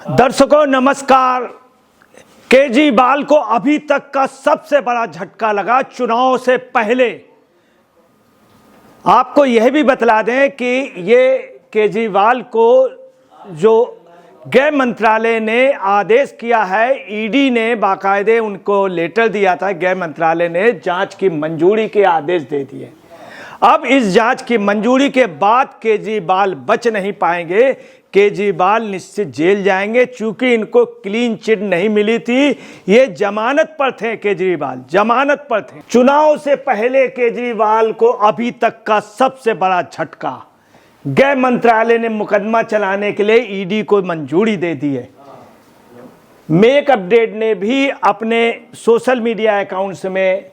दर्शकों नमस्कार। केजरीवाल को अभी तक का सबसे बड़ा झटका लगा चुनाव से पहले। आपको यह भी बतला दें कि ये केजरीवाल को जो गृह मंत्रालय ने आदेश किया है, ईडी ने बाकायदे उनको लेटर दिया था, गृह मंत्रालय ने जांच की मंजूरी के आदेश दे दिए। अब इस जांच की मंजूरी के बाद केजरीवाल बच नहीं पाएंगे, केजरीवाल निश्चित जेल जाएंगे, चूंकि इनको क्लीन चिट नहीं मिली थी। ये जमानत पर थे, केजरीवाल जमानत पर थे। चुनाव से पहले केजरीवाल को अभी तक का सबसे बड़ा झटका, गृह मंत्रालय ने मुकदमा चलाने के लिए ईडी को मंजूरी दे दी है। मेक अपडेट ने भी अपने सोशल मीडिया अकाउंट्स में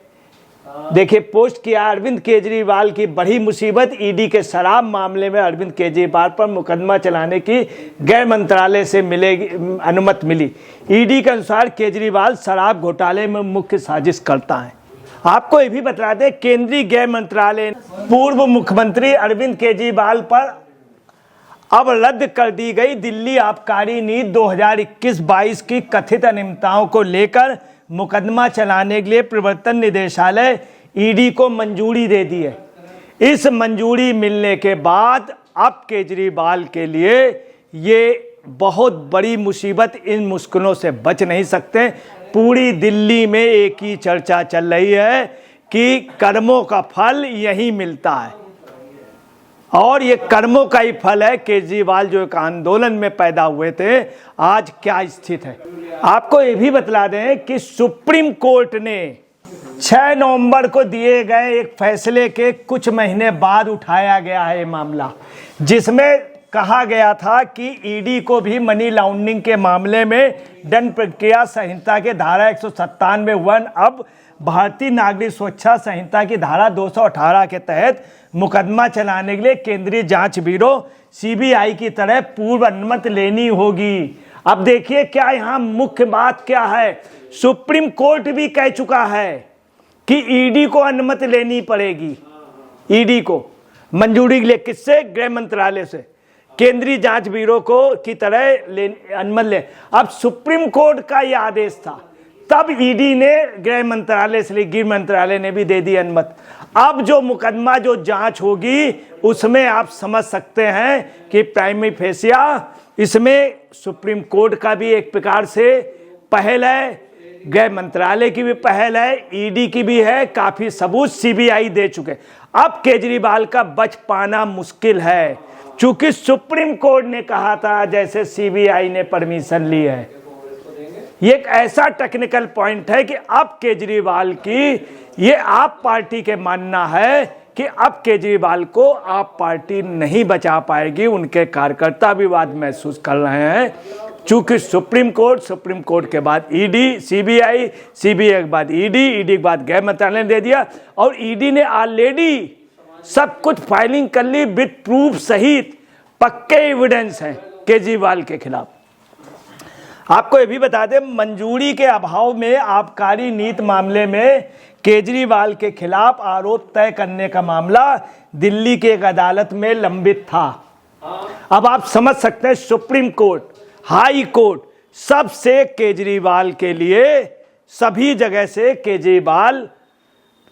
देखिए पोस्ट किया, अरविंद केजरीवाल की बड़ी मुसीबत, ईडी के शराब मामले में अरविंद केजरीवाल पर मुकदमा चलाने की गृह मंत्रालय से मिलेगी अनुमति मिली। ईडी के अनुसार केजरीवाल शराब घोटाले में मुख्य साजिश करता है। आपको ये भी बता दें, केंद्रीय गृह मंत्रालय पूर्व मुख्यमंत्री अरविंद केजरीवाल पर अब रद्द कर दी गई दिल्ली आबकारी नीति 2021-22 की कथित अनियमितताओं को लेकर मुकदमा चलाने के लिए प्रवर्तन निदेशालय ईडी को मंजूरी दे दी है। इस मंजूरी मिलने के बाद अब केजरीवाल के लिए ये बहुत बड़ी मुसीबत, इन मुश्किलों से बच नहीं सकते। पूरी दिल्ली में एक ही चर्चा चल रही है कि कर्मों का फल यही मिलता है, और ये कर्मों का ही फल है। केजरीवाल जो एक आंदोलन में पैदा हुए थे, आज क्या स्थिति है। आपको ये भी बतला दें कि सुप्रीम कोर्ट ने 6 नवंबर को दिए गए एक फैसले के कुछ महीने बाद उठाया गया है ये मामला, जिसमें कहा गया था कि ईडी को भी मनी लॉन्ड्रिंग के मामले में दंड प्रक्रिया संहिता के धारा 197(1) अब भारतीय नागरिक सुरक्षा संहिता की धारा 218 के तहत मुकदमा चलाने के लिए केंद्रीय जांच ब्यूरो सीबीआई की तरह पूर्व अनुमति लेनी होगी। अब देखिए क्या यहाँ मुख्य बात क्या है, सुप्रीम कोर्ट भी कह चुका है कि ईडी को अनुमति लेनी पड़ेगी। ईडी को मंजूरी के लिए किससे? गृह मंत्रालय से, केंद्रीय जांच ब्यूरो को की तरह अनुमति ले। अब सुप्रीम कोर्ट का यह आदेश था, तब ईडी ने गृह मंत्रालय से, गृह मंत्रालय ने भी दे दी अनुमति। अब जो मुकदमा जो जांच होगी उसमें आप समझ सकते हैं कि प्राइमरी फेसिया इसमें सुप्रीम कोर्ट का भी एक प्रकार से पहल है, गृह मंत्रालय की भी पहल है, ईडी की भी है। काफी सबूत सीबीआई दे चुके। अब केजरीवाल का बच पाना मुश्किल है, चूंकि सुप्रीम कोर्ट ने कहा था, जैसे सीबीआई ने परमिशन ली है। ये एक ऐसा टेक्निकल पॉइंट है कि अब केजरीवाल की, ये आप पार्टी के मानना है कि अब केजरीवाल को आप पार्टी नहीं बचा पाएगी। उनके कार्यकर्ता विवाद महसूस कर रहे हैं, चूंकि सुप्रीम कोर्ट के बाद ईडी, सीबीआई के बाद ईडी के बाद गृह मंत्रालय ने दे दिया, और ईडी ने ऑलरेडी सब कुछ फाइलिंग कर ली विद प्रूफ सहित, पक्के एविडेंस हैं केजरीवाल के खिलाफ। आपको ये भी बता दें, मंजूरी के अभाव में आबकारी नीति मामले में केजरीवाल के खिलाफ आरोप तय करने का मामला दिल्ली के एक अदालत में लंबित था। अब आप समझ सकते हैं, सुप्रीम कोर्ट, हाई कोर्ट, सबसे केजरीवाल के लिए सभी जगह से केजरीवाल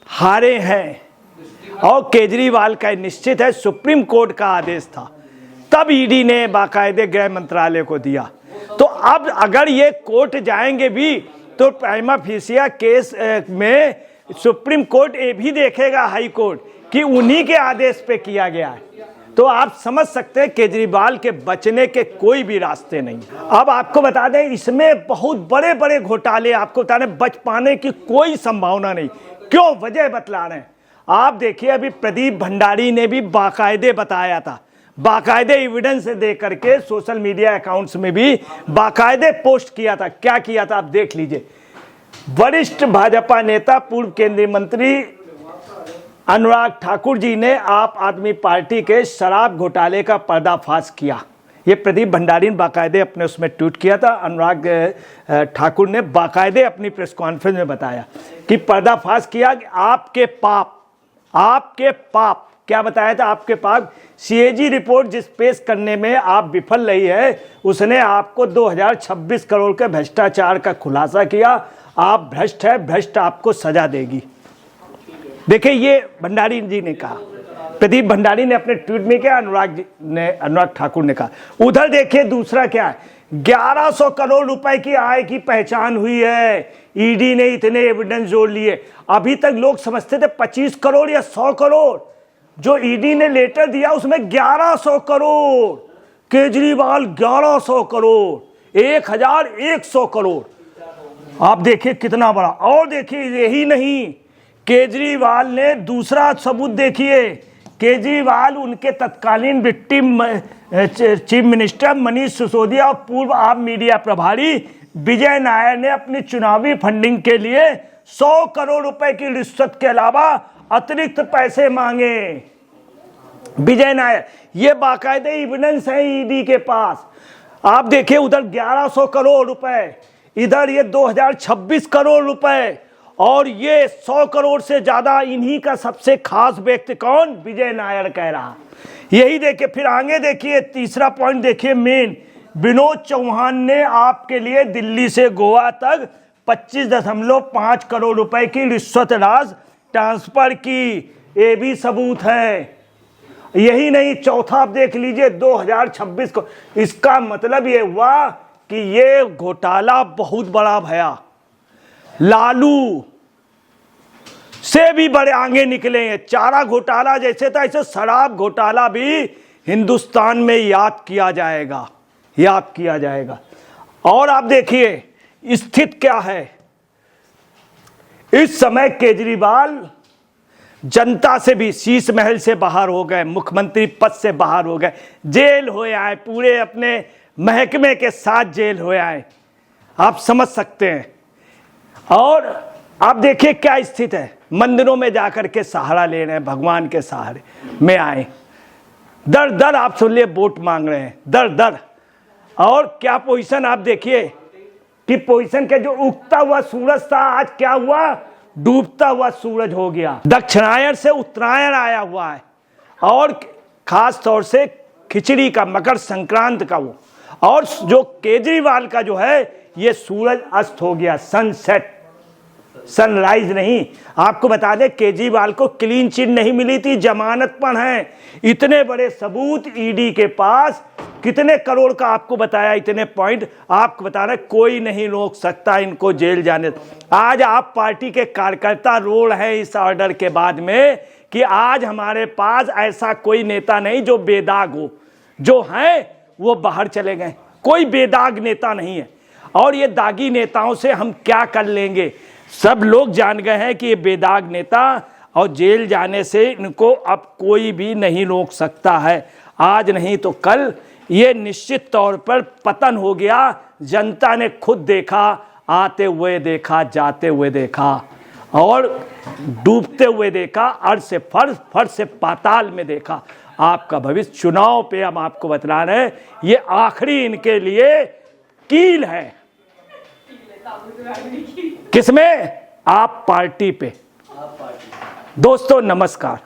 हारे हैं, और केजरीवाल का निश्चित है, सुप्रीम कोर्ट का आदेश था, तब ईडी ने बाकायदे गृह मंत्रालय को दिया। तो अब अगर ये कोर्ट जाएंगे भी तो प्राइमा फेसिया केस में सुप्रीम कोर्ट ये भी देखेगा, हाई कोर्ट, कि उन्हीं के आदेश पे किया गया है। तो आप समझ सकते हैं केजरीवाल के बचने के कोई भी रास्ते नहीं। अब आपको बता दें, इसमें बहुत बड़े बड़े घोटाले, आपको बता दें, बच पाने की कोई संभावना नहीं। क्यों? वजह बतला रहे हैं। आप देखिए, अभी प्रदीप भंडारी ने भी बाकायदे बताया था, बाकायदे एविडेंस दे करके सोशल मीडिया अकाउंट्स में भी बाकायदे पोस्ट किया था। क्या किया था आप देख लीजिए। वरिष्ठ भाजपा नेता पूर्व केंद्रीय मंत्री अनुराग ठाकुर जी ने आप आदमी पार्टी के शराब घोटाले का पर्दाफाश किया। ये प्रदीप भंडारी ने बाकायदे अपने उसमें ट्वीट किया था। अनुराग ठाकुर ने बाकायदे अपनी प्रेस कॉन्फ्रेंस में बताया कि पर्दाफाश किया कि आपके पाप क्या बताया था आपके पास? सीएजी रिपोर्ट जिस पेश करने में आप विफल रही है, उसने आपको 2026 करोड़ के भ्रष्टाचार का खुलासा किया। आप भ्रष्ट है, भ्रष्ट आपको सजा देगी। देखिए, ये भंडारी जी ने कहा, प्रदीप भंडारी ने अपने ट्वीट में क्या, अनुराग ठाकुर ने कहा। उधर देखिए दूसरा क्या है, 1100 करोड़ रुपए की आय की पहचान हुई है। ईडी ने इतने एविडेंस जोड़ लिए। अभी तक लोग समझते थे 25 करोड़ या 100 करोड़। जो ईडी ने लेटर दिया उसमें 1100 करोड़, केजरीवाल 1100 करोड़, 1100 करोड़। आप देखिए कितना बड़ा। और देखिए यही नहीं, केजरीवाल ने दूसरा सबूत देखिए। केजरीवाल उनके तत्कालीन deputy chief minister Manish Sisodia और पूर्व आप मीडिया प्रभारी विजय नायर ने अपनी चुनावी फंडिंग के लिए 100 करोड़ रुपए की रिश्वत के अलावा अतिरिक्त पैसे मांगे। विजय नायर, ये बाकायदे एविडेंस है ईडी के पास। आप देखिए उधर 1100 करोड़ रुपए, इधर ये 2026 करोड़ रुपए, और ये 100 करोड़ से ज्यादा इन्हीं का सबसे खास व्यक्ति कौन? विजय नायर कह रहा। यही देखिए, फिर आगे देखिए, तीसरा पॉइंट देखिए मेन, विनोद चौहान ने आपके लिए दिल्ली से गोवा तक 25.5 करोड़ रुपए की रिश्वत राशि ट्रांसफर की। ये भी सबूत है। यही नहीं, चौथा आप देख लीजिए 2026 को। इसका मतलब ये हुआ कि ये घोटाला बहुत बड़ा भया। लालू से भी बड़े आगे निकले हैं। चारा घोटाला जैसे था, ऐसे शराब घोटाला भी हिंदुस्तान में याद किया जाएगा, याद किया जाएगा। और आप देखिए स्थिति क्या है। इस समय केजरीवाल जनता से भी शीश महल से बाहर हो गए, मुख्यमंत्री पद से बाहर हो गए, जेल हो आए, पूरे अपने महकमे के साथ जेल हो आए। आप समझ सकते हैं। और आप देखिए क्या स्थिति है, मंदिरों में जाकर के सहारा ले रहे हैं, भगवान के सहारे में आए, दर दर आप सुन लिए वोट मांग रहे हैं, दर दर। और क्या पोजीशन आप देखिए कि पोजीशन के जो उगता हुआ सूरज था, आज क्या हुआ? डूबता हुआ सूरज हो गया। दक्षिणायन से उत्तरायण आया हुआ है। और खास तौर से खिचड़ी का, मकर संक्रांत का वो। और जो केजरीवाल का जो है, ये सूरज अस्त हो गया, सनसेट, सनराइज नहीं। आपको बता दें केजरीवाल को क्लीन चिट नहीं मिली थी, जमानत पर है। इतने बड़े सबूत ईडी के पास, कितने करोड़ का आपको बताया, इतने पॉइंट आपको बता रहे, कोई नहीं रोक सकता इनको जेल जाने। आज आप पार्टी के कार्यकर्ता रो रहे हैं इस ऑर्डर के बाद में कि आज हमारे पास ऐसा कोई नेता नहीं जो बेदाग हो, जो है वो बाहर चले गए। कोई बेदाग नेता नहीं है। और ये दागी नेताओं से हम क्या कर लेंगे? सब लोग जान गए हैं कि ये बेदाग नेता, और जेल जाने से इनको अब कोई भी नहीं रोक सकता है। आज नहीं तो कल ये निश्चित तौर पर पतन हो गया। जनता ने खुद देखा, आते हुए देखा, जाते हुए देखा, और डूबते हुए देखा, अर्श से फर्श, फर्श से पाताल में देखा। आपका भविष्य चुनाव पे हम आपको बता रहे हैं, ये आखिरी इनके लिए कील है। किसमें? आप पार्टी पे। दोस्तों नमस्कार।